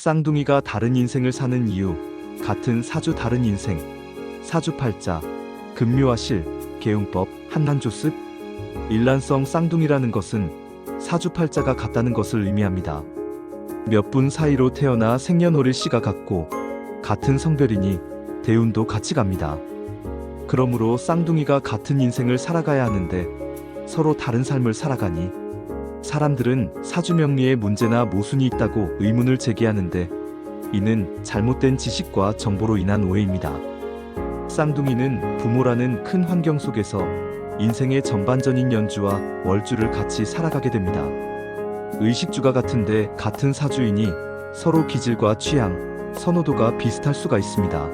쌍둥이가 다른 인생을 사는 이유, 같은 사주 다른 인생, 사주팔자, 금묘화실, 계운법, 한난조습. 일란성 쌍둥이라는 것은 사주팔자가 같다는 것을 의미합니다. 몇 분 사이로 태어나 생년월일시가 같고 같은 성별이니 대운도 같이 갑니다. 그러므로 쌍둥이가 같은 인생을 살아가야 하는데 서로 다른 삶을 살아가니 사람들은 사주명리에 문제나 모순이 있다고 의문을 제기하는데 이는 잘못된 지식과 정보로 인한 오해입니다. 쌍둥이는 부모라는 큰 환경 속에서 인생의 전반전인 연주와 월주를 같이 살아가게 됩니다. 의식주가 같은데 같은 사주이니 서로 기질과 취향, 선호도가 비슷할 수가 있습니다.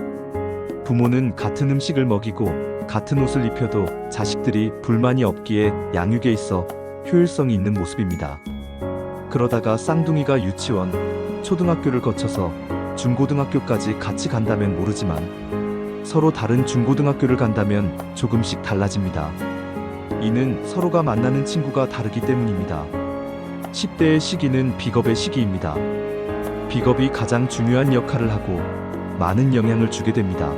부모는 같은 음식을 먹이고 같은 옷을 입혀도 자식들이 불만이 없기에 양육에 있어 효율성이 있는 모습입니다. 그러다가 쌍둥이가 유치원, 초등학교를 거쳐서 중고등학교까지 같이 간다면 모르지만 서로 다른 중고등학교를 간다면 조금씩 달라집니다. 이는 서로가 만나는 친구가 다르기 때문입니다. 10대의 시기는 비겁의 시기입니다. 비겁이 가장 중요한 역할을 하고 많은 영향을 주게 됩니다.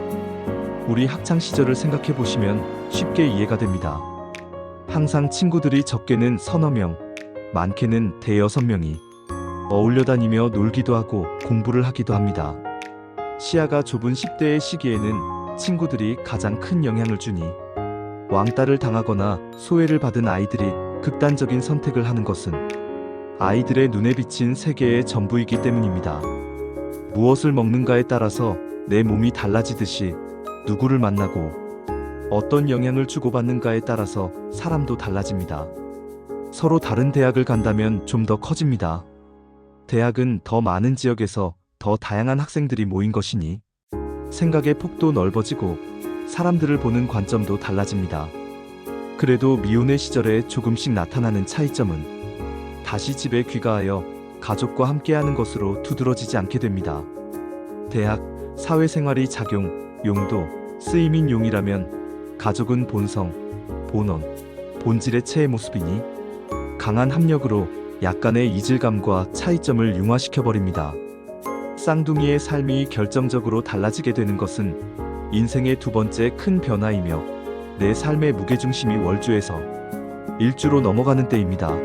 우리 학창 시절을 생각해 보시면 쉽게 이해가 됩니다. 항상 친구들이 적게는 서너 명, 많게는 대여섯 명이 어울려 다니며 놀기도 하고 공부를 하기도 합니다. 시야가 좁은 10대의 시기에는 친구들이 가장 큰 영향을 주니 왕따를 당하거나 소외를 받은 아이들이 극단적인 선택을 하는 것은 아이들의 눈에 비친 세계의 전부이기 때문입니다. 무엇을 먹는가에 따라서 내 몸이 달라지듯이 누구를 만나고 어떤 영향을 주고받는가에 따라서 사람도 달라집니다. 서로 다른 대학을 간다면 좀 더 커집니다. 대학은 더 많은 지역에서 더 다양한 학생들이 모인 것이니 생각의 폭도 넓어지고 사람들을 보는 관점도 달라집니다. 그래도 미혼의 시절에 조금씩 나타나는 차이점은 다시 집에 귀가하여 가족과 함께하는 것으로 두드러지지 않게 됩니다. 대학, 사회생활이 작용, 용도, 쓰임인 용이라면 가족은 본성, 본원, 본질의 체의 모습이니 강한 합력으로 약간의 이질감과 차이점을 융화시켜버립니다. 쌍둥이의 삶이 결정적으로 달라지게 되는 것은 인생의 두 번째 큰 변화이며 내 삶의 무게중심이 월주에서 일주로 넘어가는 때입니다.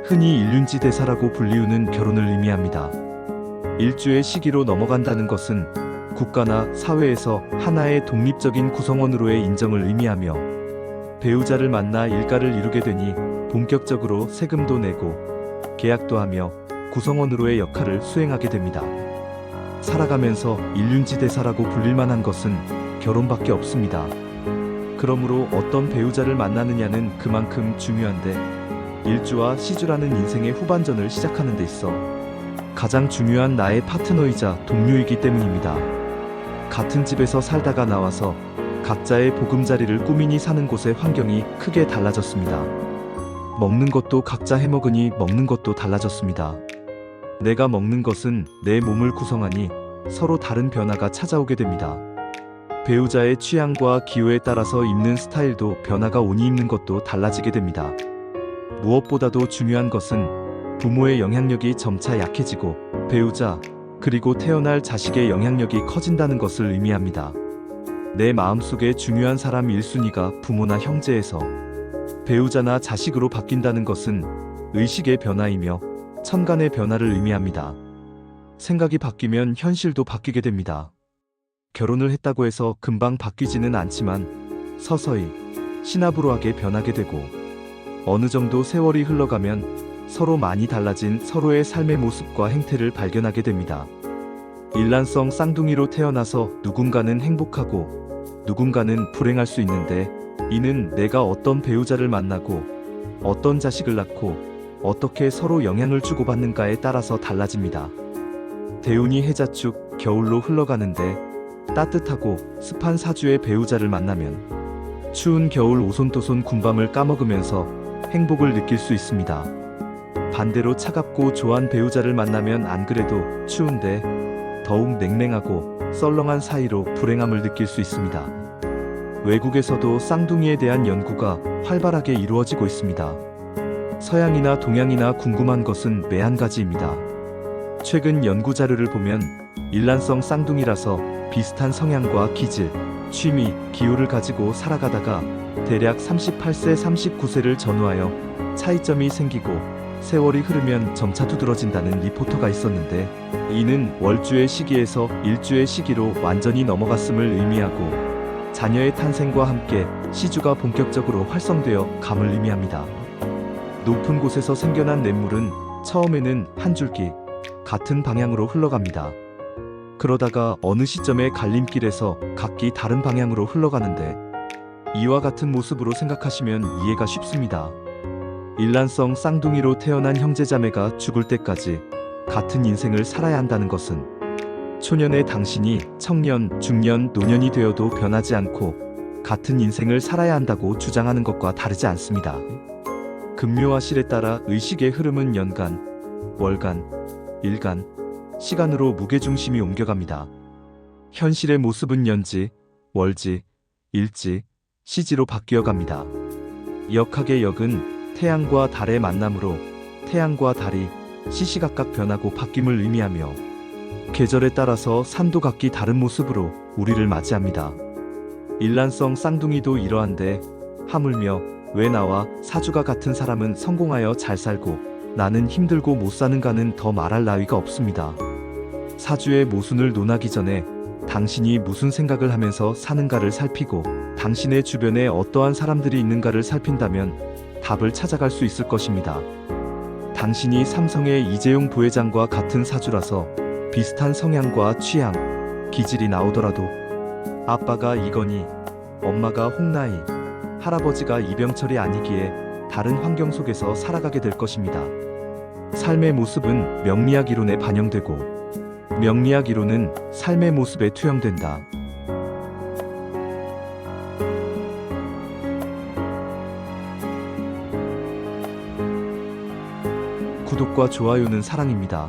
흔히 일륜지 대사라고 불리우는 결혼을 의미합니다. 일주의 시기로 넘어간다는 것은 국가나 사회에서 하나의 독립적인 구성원으로의 인정을 의미하며 배우자를 만나 일가를 이루게 되니 본격적으로 세금도 내고 계약도 하며 구성원으로의 역할을 수행하게 됩니다. 살아가면서 일륜지 대사라고 불릴 만한 것은 결혼밖에 없습니다. 그러므로 어떤 배우자를 만나느냐는 그만큼 중요한데 일주와 시주라는 인생의 후반전을 시작하는 데 있어 가장 중요한 나의 파트너이자 동료이기 때문입니다. 같은 집에서 살다가 나와서 각자의 보금자리를 꾸미니 사는 곳의 환경이 크게 달라졌습니다. 먹는 것도 각자 해먹으니 먹는 것도 달라졌습니다. 내가 먹는 것은 내 몸을 구성하니 서로 다른 변화가 찾아오게 됩니다. 배우자의 취향과 기호에 따라서 입는 스타일도 변화가 오니 입는 것도 달라지게 됩니다. 무엇보다도 중요한 것은 부모의 영향력이 점차 약해지고 배우자, 그리고 태어날 자식의 영향력이 커진다는 것을 의미합니다. 내 마음속에 중요한 사람 1순위가 부모나 형제에서 배우자나 자식으로 바뀐다는 것은 의식의 변화이며 천간의 변화를 의미합니다. 생각이 바뀌면 현실도 바뀌게 됩니다. 결혼을 했다고 해서 금방 바뀌지는 않지만 서서히 시나브로하게 변하게 되고 어느 정도 세월이 흘러가면 서로 많이 달라진 서로의 삶의 모습과 행태를 발견하게 됩니다. 일란성 쌍둥이로 태어나서 누군가는 행복하고 누군가는 불행할 수 있는데 이는 내가 어떤 배우자를 만나고 어떤 자식을 낳고 어떻게 서로 영향을 주고받는가에 따라서 달라집니다. 대운이 해자축, 겨울로 흘러가는데 따뜻하고 습한 사주의 배우자를 만나면 추운 겨울 오손도손 군밤을 까먹으면서 행복을 느낄 수 있습니다. 반대로 차갑고 조한 배우자를 만나면 안 그래도 추운데 더욱 냉랭하고 썰렁한 사이로 불행함을 느낄 수 있습니다. 외국에서도 쌍둥이에 대한 연구가 활발하게 이루어지고 있습니다. 서양이나 동양이나 궁금한 것은 매한 가지입니다. 최근 연구 자료를 보면 일란성 쌍둥이라서 비슷한 성향과 기질, 취미, 기호를 가지고 살아가다가 대략 38세, 39세를 전후하여 차이점이 생기고 세월이 흐르면 점차 두드러진다는 리포터가 있었는데, 이는 월주의 시기에서 일주의 시기로 완전히 넘어갔음을 의미하고 자녀의 탄생과 함께 시주가 본격적으로 활성되어 감을 의미합니다. 높은 곳에서 생겨난 냇물은 처음에는 한 줄기 같은 방향으로 흘러갑니다. 그러다가 어느 시점에 갈림길에서 각기 다른 방향으로 흘러가는데, 이와 같은 모습으로 생각하시면 이해가 쉽습니다. 일란성 쌍둥이로 태어난 형제자매가 죽을 때까지 같은 인생을 살아야 한다는 것은 초년의 당신이 청년, 중년, 노년이 되어도 변하지 않고 같은 인생을 살아야 한다고 주장하는 것과 다르지 않습니다. 금묘와 실에 따라 의식의 흐름은 연간, 월간, 일간, 시간으로 무게중심이 옮겨갑니다. 현실의 모습은 년지, 월지, 일지, 시지로 바뀌어갑니다. 역학의 역은 태양과 달의 만남으로 태양과 달이 시시각각 변하고 바뀜을 의미하며 계절에 따라서 산도 각기 다른 모습으로 우리를 맞이합니다. 일란성 쌍둥이도 이러한데, 하물며 왜 나와 사주가 같은 사람은 성공하여 잘 살고 나는 힘들고 못 사는가는 더 말할 나위가 없습니다. 사주의 모순을 논하기 전에 당신이 무슨 생각을 하면서 사는가를 살피고 당신의 주변에 어떠한 사람들이 있는가를 살핀다면 답을 찾아갈 수 있을 것입니다. 당신이 삼성의 이재용 부회장과 같은 사주라서 비슷한 성향과 취향, 기질이 나오더라도 아빠가 이건희, 엄마가 홍나희, 할아버지가 이병철이 아니기에 다른 환경 속에서 살아가게 될 것입니다. 삶의 모습은 명리학 이론에 반영되고 명리학 이론은 삶의 모습에 투영된다. 구독과 좋아요는 사랑입니다.